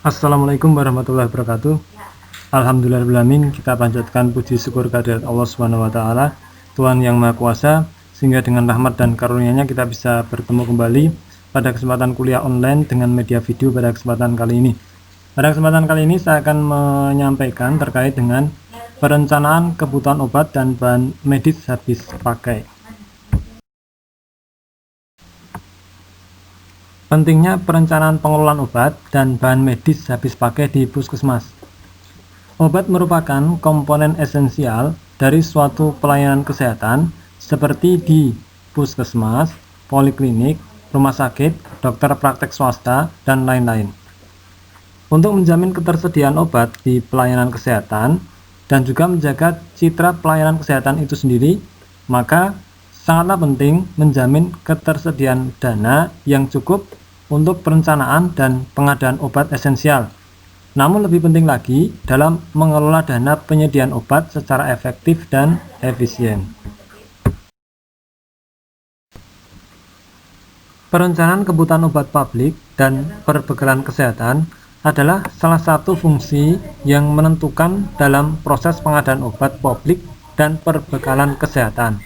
Assalamualaikum warahmatullahi wabarakatuh. Alhamdulillahirrahmanirrahim. Kita panjatkan puji syukur kehadirat Allah Subhanahu wa taala, Tuhan yang Maha Kuasa, sehingga dengan rahmat dan karunia-Nya kita bisa bertemu kembali pada kesempatan kuliah online dengan media video pada kesempatan kali ini. Pada kesempatan kali ini saya akan menyampaikan terkait dengan perencanaan kebutuhan obat dan bahan medis habis pakai. Pentingnya perencanaan pengelolaan obat dan bahan medis habis pakai di puskesmas. Obat merupakan komponen esensial dari suatu pelayanan kesehatan seperti di puskesmas, poliklinik, rumah sakit, dokter praktek swasta, dan lain-lain. Untuk menjamin ketersediaan obat di pelayanan kesehatan dan juga menjaga citra pelayanan kesehatan itu sendiri, maka sangatlah penting menjamin ketersediaan dana yang cukup untuk perencanaan dan pengadaan obat esensial. Namun lebih penting lagi dalam mengelola dana penyediaan obat secara efektif dan efisien. Perencanaan kebutuhan obat publik dan perbekalan kesehatan adalah salah satu fungsi yang menentukan dalam proses pengadaan obat publik dan perbekalan kesehatan.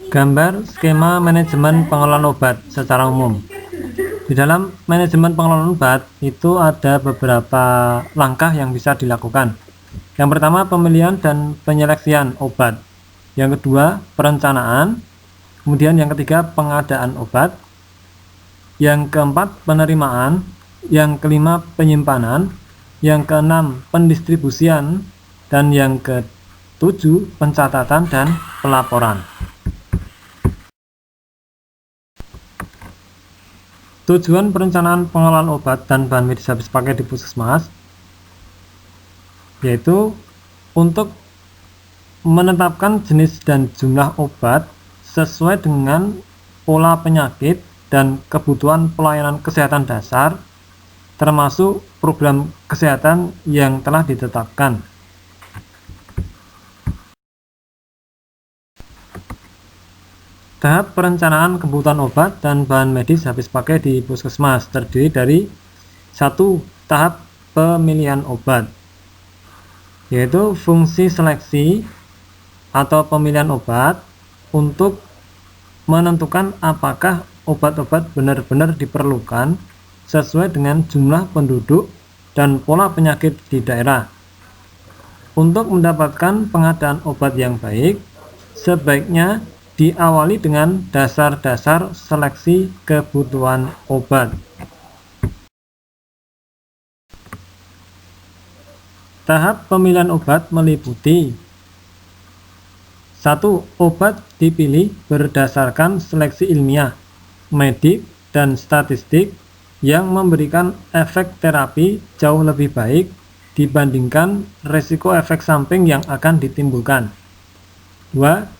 Gambar skema manajemen pengelolaan obat secara umum. Di dalam manajemen pengelolaan obat itu ada beberapa langkah yang bisa dilakukan. Yang pertama, pemilihan dan penyeleksian obat. Yang kedua, perencanaan. Kemudian yang ketiga, pengadaan obat. Yang keempat, penerimaan. Yang kelima, penyimpanan. Yang keenam, pendistribusian. Dan yang ketujuh, pencatatan dan pelaporan. Tujuan perencanaan pengelolaan obat dan bahan medis habis pakai di puskesmas yaitu untuk menetapkan jenis dan jumlah obat sesuai dengan pola penyakit dan kebutuhan pelayanan kesehatan dasar, termasuk program kesehatan yang telah ditetapkan. Tahap perencanaan kebutuhan obat dan bahan medis habis pakai di puskesmas terdiri dari satu, tahap pemilihan obat, yaitu fungsi seleksi atau pemilihan obat untuk menentukan apakah obat-obat benar-benar diperlukan sesuai dengan jumlah penduduk dan pola penyakit di daerah. Untuk mendapatkan pengadaan obat yang baik, sebaiknya diawali dengan dasar-dasar seleksi kebutuhan obat. Tahap pemilihan obat meliputi 1. Obat dipilih berdasarkan seleksi ilmiah, medik, dan statistik yang memberikan efek terapi jauh lebih baik dibandingkan risiko efek samping yang akan ditimbulkan. 2.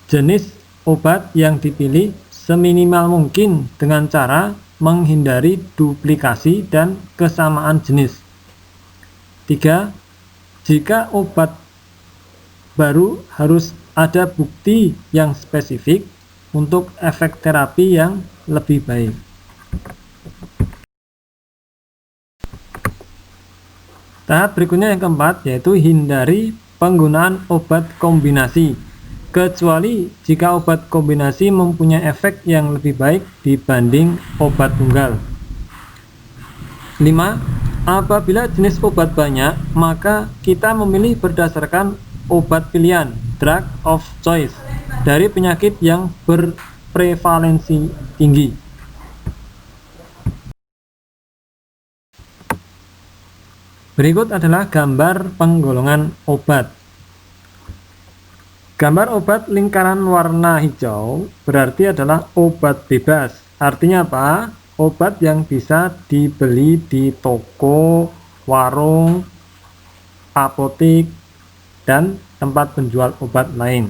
Jenis obat yang dipilih seminimal mungkin dengan cara menghindari duplikasi dan kesamaan jenis. 3. Jika obat baru harus ada bukti yang spesifik untuk efek terapi yang lebih baik. Tahap berikutnya yang keempat yaitu hindari penggunaan obat kombinasi, kecuali jika obat kombinasi mempunyai efek yang lebih baik dibanding obat tunggal. 5. Apabila jenis obat banyak, maka kita memilih berdasarkan obat pilihan, drug of choice, dari penyakit yang berprevalensi tinggi. Berikut adalah gambar penggolongan obat. Gambar obat lingkaran warna hijau berarti adalah obat bebas. Artinya apa? Obat yang bisa dibeli di toko, warung, apotik, dan tempat penjual obat lain.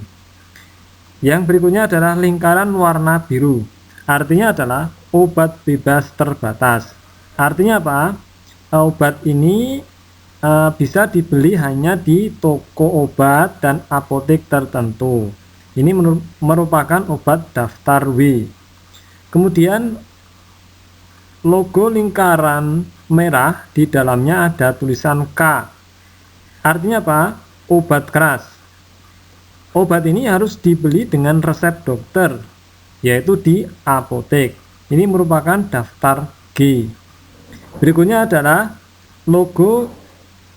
Yang berikutnya adalah lingkaran warna biru. Artinya adalah obat bebas terbatas. Artinya apa? Obat ini bisa dibeli hanya di toko obat dan apotek tertentu. Ini merupakan obat daftar W. Kemudian logo lingkaran merah, di dalamnya ada tulisan K. Artinya apa? Obat keras. Obat ini harus dibeli dengan resep dokter, yaitu di apotek. Ini merupakan daftar G. Berikutnya adalah logo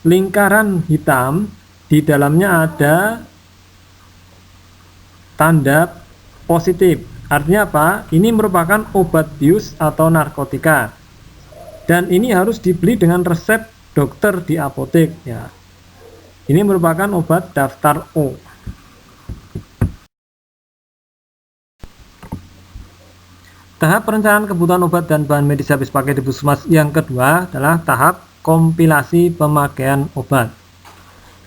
lingkaran hitam, di dalamnya ada tanda positif. Artinya apa? Ini merupakan obat bius atau narkotika. Dan ini harus dibeli dengan resep dokter di apotek ya. Ini merupakan obat daftar O. Tahap perencanaan kebutuhan obat dan bahan medis habis pakai di puskesmas yang kedua adalah tahap kompilasi pemakaian obat.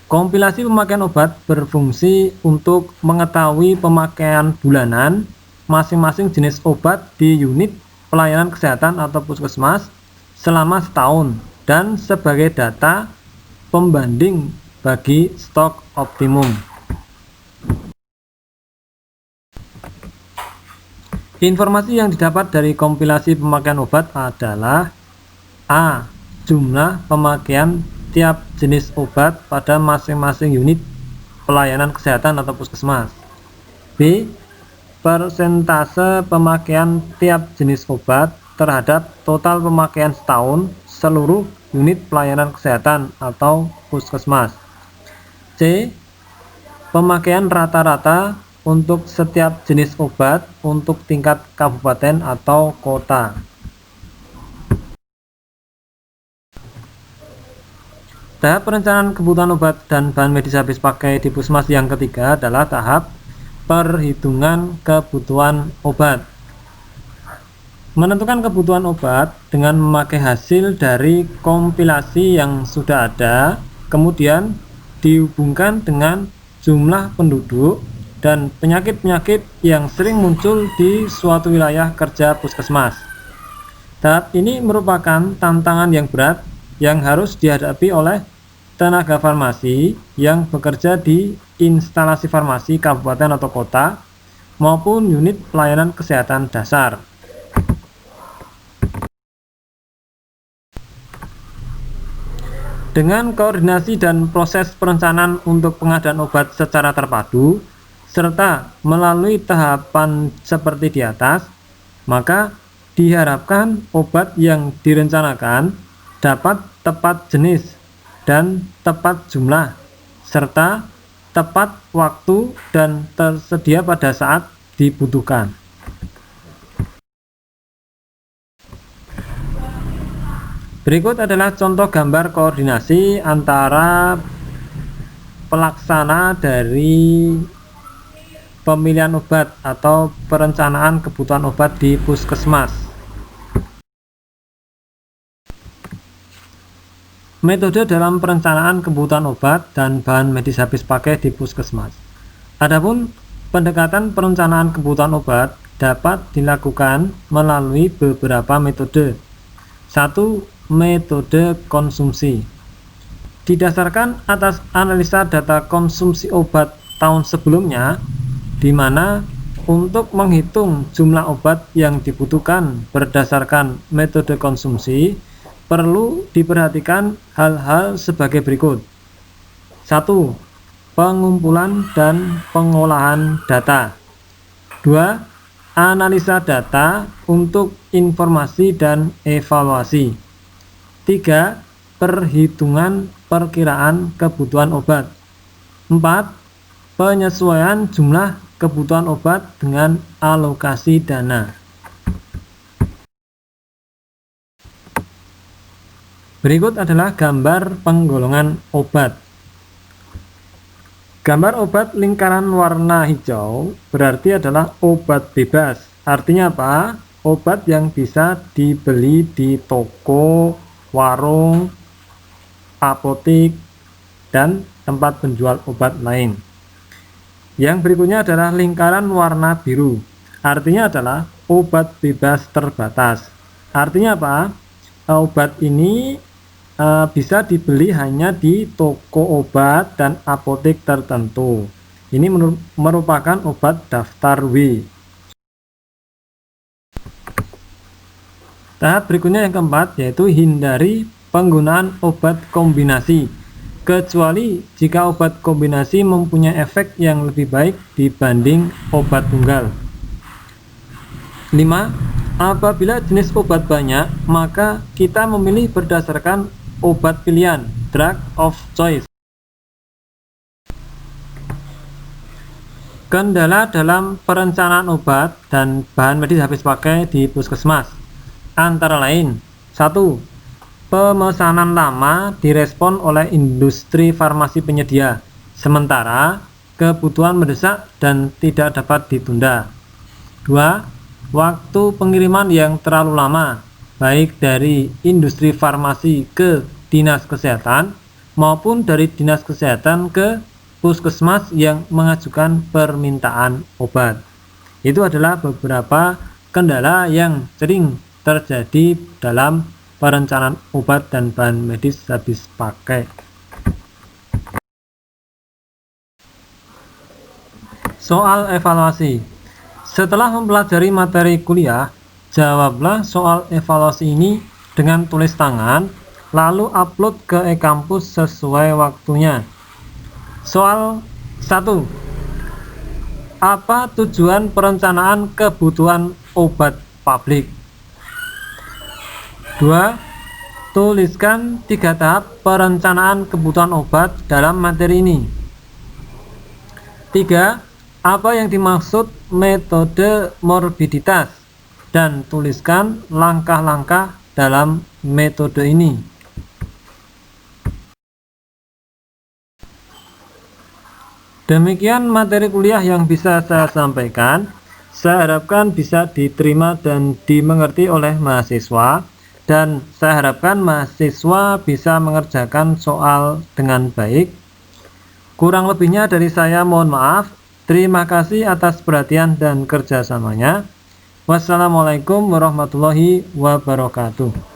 Kompilasi pemakaian obat berfungsi untuk mengetahui pemakaian bulanan masing-masing jenis obat di unit pelayanan kesehatan atau puskesmas selama setahun dan sebagai data pembanding bagi stok optimum. Informasi yang didapat dari kompilasi pemakaian obat adalah A. Jumlah pemakaian tiap jenis obat pada masing-masing unit pelayanan kesehatan atau puskesmas. B. Persentase pemakaian tiap jenis obat terhadap total pemakaian setahun seluruh unit pelayanan kesehatan atau puskesmas. C. Pemakaian rata-rata untuk setiap jenis obat untuk tingkat kabupaten atau kota. Tahap perencanaan kebutuhan obat dan bahan medis habis pakai di puskesmas yang ketiga adalah tahap perhitungan kebutuhan obat. Menentukan kebutuhan obat dengan memakai hasil dari kompilasi yang sudah ada, kemudian dihubungkan dengan jumlah penduduk dan penyakit-penyakit yang sering muncul di suatu wilayah kerja puskesmas. Tahap ini merupakan tantangan yang berat yang harus dihadapi oleh tenaga farmasi yang bekerja di instalasi farmasi kabupaten atau kota maupun unit pelayanan kesehatan dasar. Dengan koordinasi dan proses perencanaan untuk pengadaan obat secara terpadu, serta melalui tahapan seperti di atas, maka diharapkan obat yang direncanakan dapat tepat jenis dan tepat jumlah, serta tepat waktu dan tersedia pada saat dibutuhkan. Berikut adalah contoh gambar koordinasi antara pelaksana dari pemilihan obat atau perencanaan kebutuhan obat di puskesmas. Metode dalam perencanaan kebutuhan obat dan bahan medis habis pakai di puskesmas. Adapun pendekatan perencanaan kebutuhan obat dapat dilakukan melalui beberapa metode. 1. Metode konsumsi. Didasarkan atas analisa data konsumsi obat tahun sebelumnya, di mana untuk menghitung jumlah obat yang dibutuhkan berdasarkan metode konsumsi, perlu diperhatikan hal-hal sebagai berikut. 1. Pengumpulan dan pengolahan data. 2. Analisa data untuk informasi dan evaluasi. 3. Perhitungan perkiraan kebutuhan obat. 4. Penyesuaian jumlah kebutuhan obat dengan alokasi dana. Berikut adalah gambar penggolongan obat. Gambar obat lingkaran warna hijau berarti adalah obat bebas. Artinya apa? Obat yang bisa dibeli di toko, warung, apotek, dan tempat penjual obat lain. Yang berikutnya adalah lingkaran warna biru. Artinya adalah obat bebas terbatas. Artinya apa? Obat ini bisa dibeli hanya di toko obat dan apotek tertentu. Ini merupakan obat daftar W. Tahap berikutnya yang keempat yaitu hindari penggunaan obat kombinasi, kecuali jika obat kombinasi mempunyai efek yang lebih baik dibanding obat tunggal. 5. Apabila jenis obat banyak, maka kita memilih berdasarkan obat pilihan, drug of choice. Kendala dalam perencanaan obat dan bahan medis habis pakai di puskesmas antara lain: 1. Pemesanan lama direspon oleh industri farmasi penyedia, sementara kebutuhan mendesak dan tidak dapat ditunda. 2. Waktu pengiriman yang terlalu lama, baik dari industri farmasi ke dinas kesehatan maupun dari dinas kesehatan ke puskesmas yang mengajukan permintaan obat. Itu adalah beberapa kendala yang sering terjadi dalam perencanaan obat dan bahan medis habis pakai. Soal evaluasi. Setelah mempelajari materi kuliah, jawablah soal evaluasi ini dengan tulis tangan, lalu upload ke e-kampus sesuai waktunya. Soal 1. Apa tujuan perencanaan kebutuhan obat publik? 2. Tuliskan 3 tahap perencanaan kebutuhan obat dalam materi ini. 3. Apa yang dimaksud metode morbiditas, dan tuliskan langkah-langkah dalam metode ini. Demikian materi kuliah yang bisa saya sampaikan. Saya harapkan bisa diterima dan dimengerti oleh mahasiswa, dan saya harapkan mahasiswa bisa mengerjakan soal dengan baik. Kurang lebihnya dari saya mohon maaf. Terima kasih atas perhatian dan kerjasamanya. Wassalamualaikum warahmatullahi wabarakatuh.